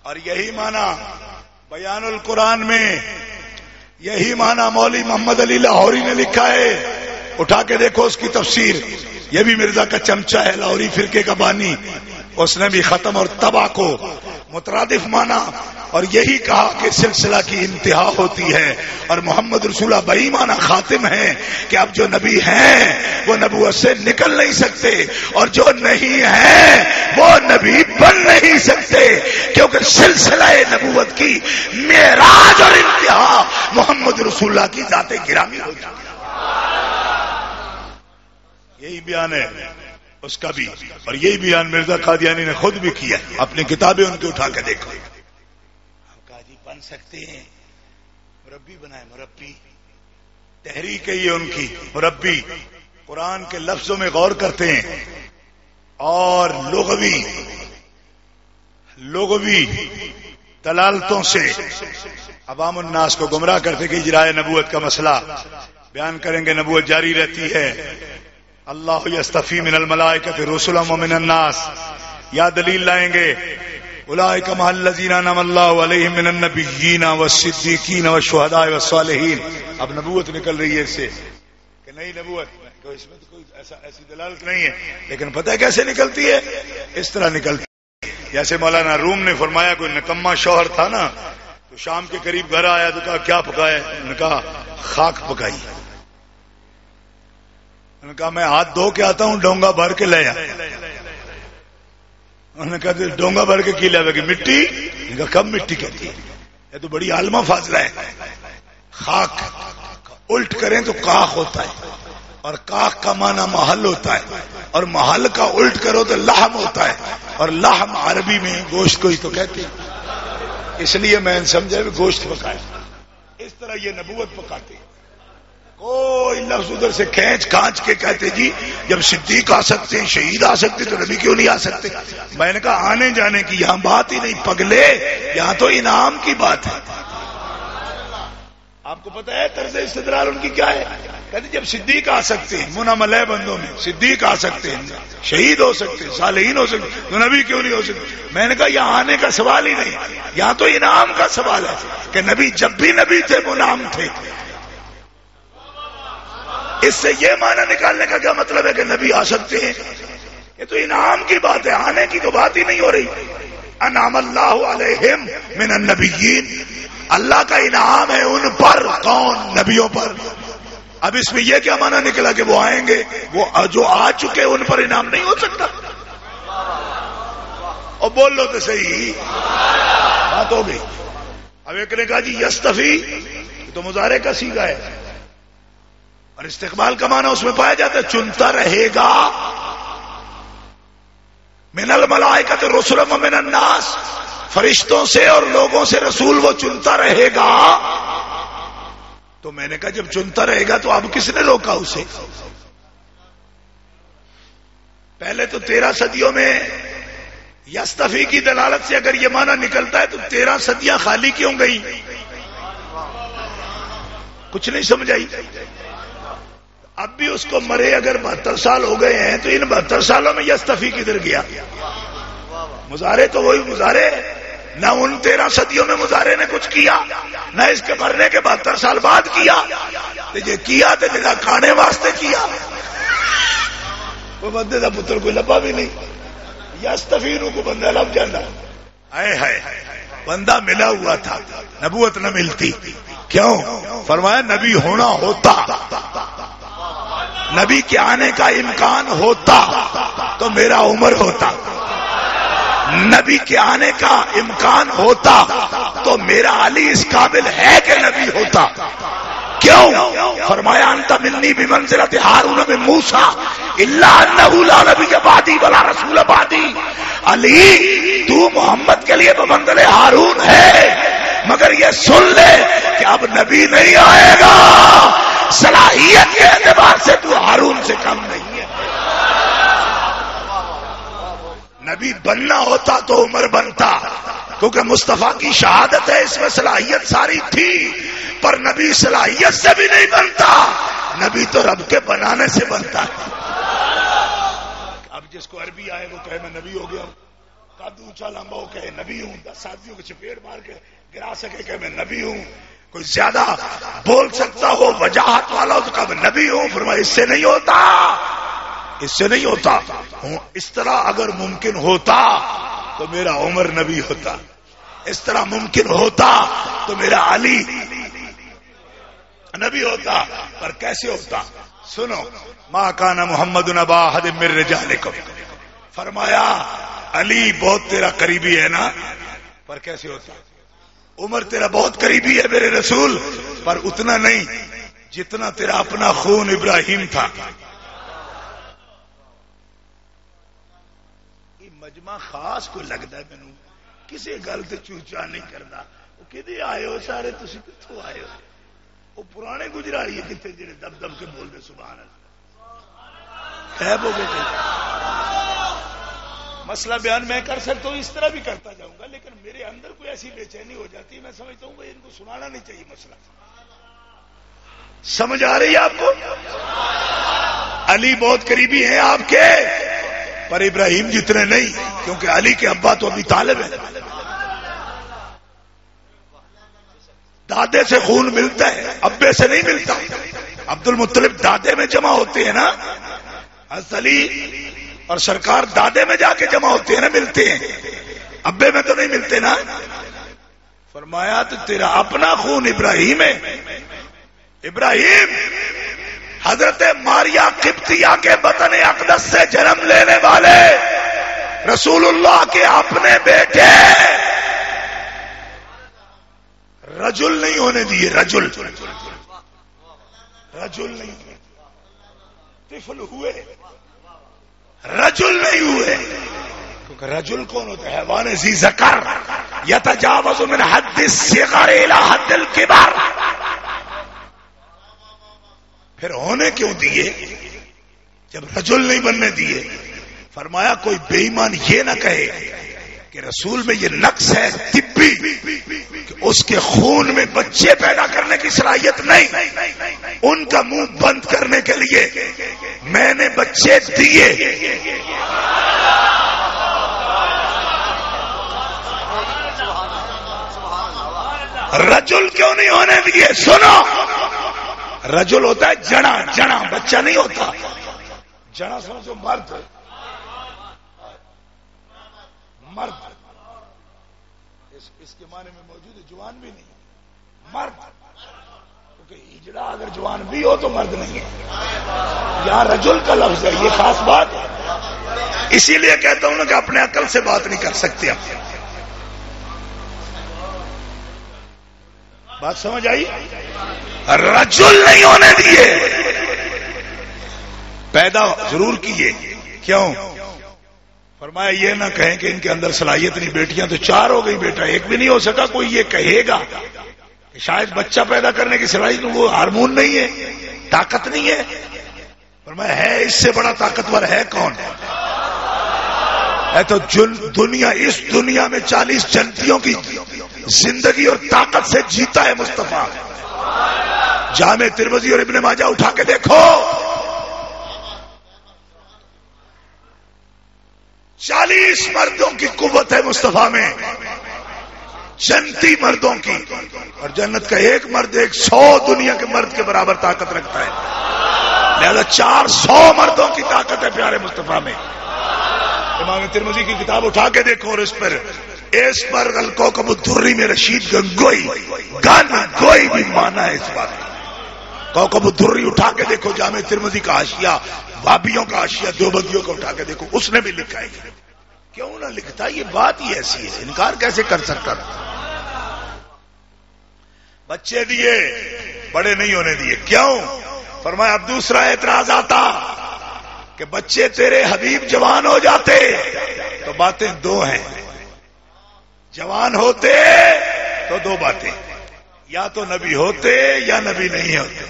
اور یہی معنی بیان القرآن میں، یہی معنی مولوی محمد علی لاہوری نے لکھا ہے. اٹھا کے دیکھو اس کی تفسیر. یہ بھی مرزا کا چمچہ ہے، لاہوری فرقے کا بانی. اس نے بھی ختم اور تباہ کو مترادف مانا اور یہی کہا کہ سلسلہ کی انتہا ہوتی ہے اور محمد رسول اللہ بئی مانا خاتم ہے کہ اب جو نبی ہیں وہ نبوت سے نکل نہیں سکتے اور جو نہیں ہیں وہ نبی بن نہیں سکتے، کیونکہ سلسلہ نبوت کی معراج اور انتہا محمد رسول اللہ کی ذات گرامی ہو چکی ہے. یہی بیان ہے اس کا بھی، اور یہی بیان مرزا قادیانی نے خود بھی کیا. اپنی کتابیں ان کی اٹھا کے دیکھو. آپ قاضی بن سکتے ہیں، مربی بنائے، مربی تحریک ہے یہ ان کی. مربی قرآن کے لفظوں میں غور کرتے ہیں اور لغوی دلالتوں سے عوام الناس کو گمراہ کرتے کہ اجرائے نبوت کا مسئلہ بیان کریں گے. نبوت جاری رہتی ہے. اللہ یستفی من الملائکۃ رسلا ومن الناس، یا دلیل لائیں گے اولئک مع الذین انعم اللہ علیہم من النبیین والصدیقین والشہداء والصالحین. اب نبوت نکل رہی ہے اس سے کہ نئی نبوت، اس میں تو کوئی ایسی دلالت نہیں ہے، لیکن پتہ ہے کیسے نکلتی ہے؟ اس طرح نکلتی ہے جیسے مولانا روم نے فرمایا کوئی نکما شوہر تھا نا، تو شام کے قریب گھر آیا تو کہا کیا پکایا؟ انہوں نے کہا خاک پکائی. انہوں نے کہا میں ہاتھ دھو کے آتا ہوں، ڈونگا بھر کے لے آ. انہوں نے کہا ڈونگا بھر کے کی لے گی مٹی؟ انہوں نے کہا کب مٹی کہتی ہے، یہ تو بڑی عالمہ فاضلہ ہے. خاک الٹ کریں تو کاخ ہوتا ہے اور کاخ کا معنی محل ہوتا ہے اور محل کا الٹ کرو تو لحم ہوتا ہے اور لحم عربی میں گوشت کو ہی تو کہتے ہیں. اس لیے میں سمجھا کہ گوشت پکایا. اس طرح یہ نبوت پکاتے ہیں. کوئی لفظ ادھر سے کھانچ کے کہتے جی جب صدیق آ سکتے ہیں، شہید آ سکتے تو نبی کیوں نہیں آ سکتے؟ میں نے کہا آنے جانے کی یہاں بات ہی نہیں پگلے، یہاں تو انعام کی بات ہے. آپ کو پتہ ہے طرز استدلال ان کی کیا ہے؟ کہتے جب صدیق آ سکتے ہیں، منعم علیہ بندوں میں صدیق آ سکتے ہیں، شہید ہو سکتے ہیں، صالحین ہو سکتے ہیں، تو نبی کیوں نہیں ہو سکتے؟ میں نے کہا یہاں آنے کا سوال ہی نہیں، یہاں تو انعام کا سوال ہے کہ نبی جب بھی نبی تھے منعم تھے. اس سے یہ معنی نکالنے کا کیا مطلب ہے کہ نبی آ سکتے ہیں؟ یہ تو انعام کی بات ہے، آنے کی تو بات ہی نہیں ہو رہی. انعم اللہ علیہم من النبیین، اللہ کا انعام ہے ان پر. کون؟ نبیوں پر. اب اس میں یہ کیا معنی نکلا کہ وہ آئیں گے؟ وہ جو آ چکے ان پر انعام نہیں ہو سکتا؟ اور بول لو تو صحیح، بات ہو گئی. اب ایک نے کہا جی یستفی تو مضارع کا صیغہ ہے اور استقبال کا معنی اس میں پایا جاتا ہے چنتا رہے گا. من الملائکۃ رسلا ومن الناس، فرشتوں سے اور لوگوں سے رسول وہ چنتا رہے گا. تو میں نے کہا جب چنتا رہے گا تو اب کس نے روکا اسے؟ پہلے تو 13 صدیوں میں یستفی کی دلالت سے اگر یہ معنی نکلتا ہے تو 13 صدیاں خالی کیوں گئی؟ کچھ نہیں سمجھ آئی. اب بھی اس کو مرے اگر 72 سال ہو گئے ہیں تو ان 72 سالوں میں یستفی کدھر گیا؟ مضارع تو وہی مضارع، نہ ان 13 صدیوں میں مضارع نے کچھ کیا، نہ اس کے مرنے کے 72 سال بعد کیا. یہ کیا تو جگہ کھانے واسطے کیا. وہ بندے کا پتر کوئی لبا بھی نہیں. یستفی نو کو بندہ لب جانا. ہے بندہ ملا ہوا تھا، نبوت نہ ملتی. کیوں؟ فرمایا نبی ہونا ہوتا، نبی کے آنے کا امکان ہوتا تو میرا عمر ہوتا. نبی کے آنے کا امکان ہوتا تو میرا علی اس قابل ہے کہ نبی ہوتا. کیوں؟ فرمایا انت منی بمنزلۃ ہارون من موسیٰ الا انہ لا نبی بعدی ولا رسول بعدی. علی تو محمد کے لیے بمنزلہ ہارون ہے، مگر یہ سن لے کہ اب نبی نہیں آئے گا. صلاحیت کے اعتبار سے تو ہارون سے کم نہیں ہے. نبی بننا ہوتا تو عمر بنتا، کیونکہ مصطفیٰ کی شہادت ہے، اس میں صلاحیت ساری تھی. پر نبی صلاحیت سے بھی نہیں بنتا، نبی تو رب کے بنانے سے بنتا ہے. اب جس کو عربی آئے وہ کہے میں نبی ہو گیا ہوں. قد اونچا لمبا ہو کہ نبی ہوں، 10 ساتھیوں کے چپیڑ مار کے گرا سکے کہ میں نبی ہوں، کوئی زیادہ بول سکتا ہو وجاہت والا ہو تو کہ میں نبی ہوں، فرمایا اس سے نہیں ہوتا، اس سے نہیں ہوتا. اس طرح اگر ممکن ہوتا تو میرا عمر نبی ہوتا، اس طرح ممکن ہوتا تو میرا علی نبی ہوتا. پر کیسے ہوتا؟ سنو، ما کان محمد ابا احد من رجالکم، فرمایا علی بہت تیرا قریبی ہے نا، پر کیسے ہوتا؟ عمر تیرا بہت قریبی ہے میرے رسول، پر اتنا نہیں جتنا تیرا اپنا خون ابراہیم تھا. یہ مجمع خاص کو لگتا ہے مینوں کسی گل تے چوچا نہیں کرتا. وہ کدی آئے ہو سارے، تسی کتھوں آئے ہو؟ وہ پرانے گجرالی ہے کتنے جڑے دب دب کے بول دے سبحان اللہ. غائب ہو گئے. مسئلہ بیان میں کر سکتا ہوں، اس طرح بھی کرتا جاؤں گا، لیکن میرے اندر کوئی ایسی بے چینی ہو جاتی ہے، میں سمجھتا ہوں کہ ان کو سنانا نہیں چاہیے. مسئلہ سمجھ آ رہی ہے آپ کو؟ علی بہت قریبی ہیں آپ کے، پر ابراہیم جتنے نہیں، کیونکہ علی کے ابا تو ابھی طالب ہیں. دادے سے خون ملتا ہے، ابے سے نہیں ملتا. عبد المطلب دادے میں جمع ہوتے ہیں نا، حضرت علی اور سرکار دادے میں جا کے جمع ہوتے ہیں نا، ملتے ہیں، ابے میں تو نہیں ملتے نا. فرمایا تو تیرا اپنا خون ابراہیم ہے. ابراہیم حضرت ماریا قبطیہ کے بطن اقدس سے جنم لینے والے رسول اللہ کے اپنے بیٹے رجل نہیں ہونے دیے. رجل نہیں ہوئے، طفل ہوئے، رجل نہیں ہوئے. کیونکہ رجل کون ہوتا ہے؟ حیوان ذی ذکر یتجاوز من حد الصغر الى حد الکبر. پھر ہونے کیوں دیے جب رجل نہیں بننے دیے؟ فرمایا کوئی بے ایمان یہ نہ کہے کہ رسول میں یہ نقص ہے طبی کہ اس کے خون میں بچے پیدا کرنے کی صلاحیت نہیں. ان کا منہ بند کرنے کے لیے میں نے بچے دیے. رجل کیوں نہیں ہونے دیے؟ سنو، رجل ہوتا ہے جڑا، بچہ نہیں ہوتا. جڑا سمجھو مرد، اس کے معنی میں موجود ہے جوان بھی نہیں، مرد. کیونکہ ہجڑا اگر جوان بھی ہو تو مرد نہیں ہے. یہاں رجل کا لفظ ہے، یہ خاص بات ہے. اسی لیے کہتا ہوں نا کہ اپنے عقل سے بات نہیں کر سکتے. بات سمجھ آئی؟ رجل نہیں ہونے دیے، پیدا ضرور کیے. کیوں؟ فرمایا یہ نہ کہیں کہ ان کے اندر صلاحیت نہیں. بیٹیاں تو 4 ہو گئی، بیٹا ایک بھی نہیں ہو سکا. کوئی یہ کہے گا کہ شاید بچہ پیدا کرنے کی صلاحیت، وہ ہارمون نہیں ہے، طاقت نہیں ہے. فرمایا ہے، اس سے بڑا طاقتور ہے کون؟ ہے تو دنیا، اس دنیا میں 40 جنتیوں کی زندگی اور طاقت سے جیتا ہے مصطفیٰ. جامع ترمذی اور ابن ماجہ اٹھا کے دیکھو، 40 مردوں کی قوت ہے مصطفیٰ میں، جنتی مردوں کی. اور جنت کا ایک مرد 100 دنیا کے مرد کے برابر طاقت رکھتا ہے. لہذا 400 مردوں کی طاقت ہے پیارے مصطفیٰ میں. امام ترمذی کی کتاب اٹھا کے دیکھو، اور اس پر الکوکب الدری میں رشید گنگوئی بھی مانا ہے اس بات. کوکب الدری اٹھا کے دیکھو، جامع ترمذی کا حاشیہ، بابیوں کا حاشیہ، دیوبندیوں کا اٹھا کے دیکھو، اس نے بھی لکھا ہے. کیوں نہ لکھتا؟ یہ بات ہی ایسی ہے، انکار کیسے کر سکتا تھا؟ بچے دیے، بڑے نہیں ہونے دیے. کیوں؟ فرمایا اب دوسرا اعتراض آتا کہ بچے تیرے حبیب جوان ہو جاتے تو باتیں 2 ہیں. جوان ہوتے تو 2 باتیں، یا تو نبی ہوتے یا نبی نہیں ہوتے.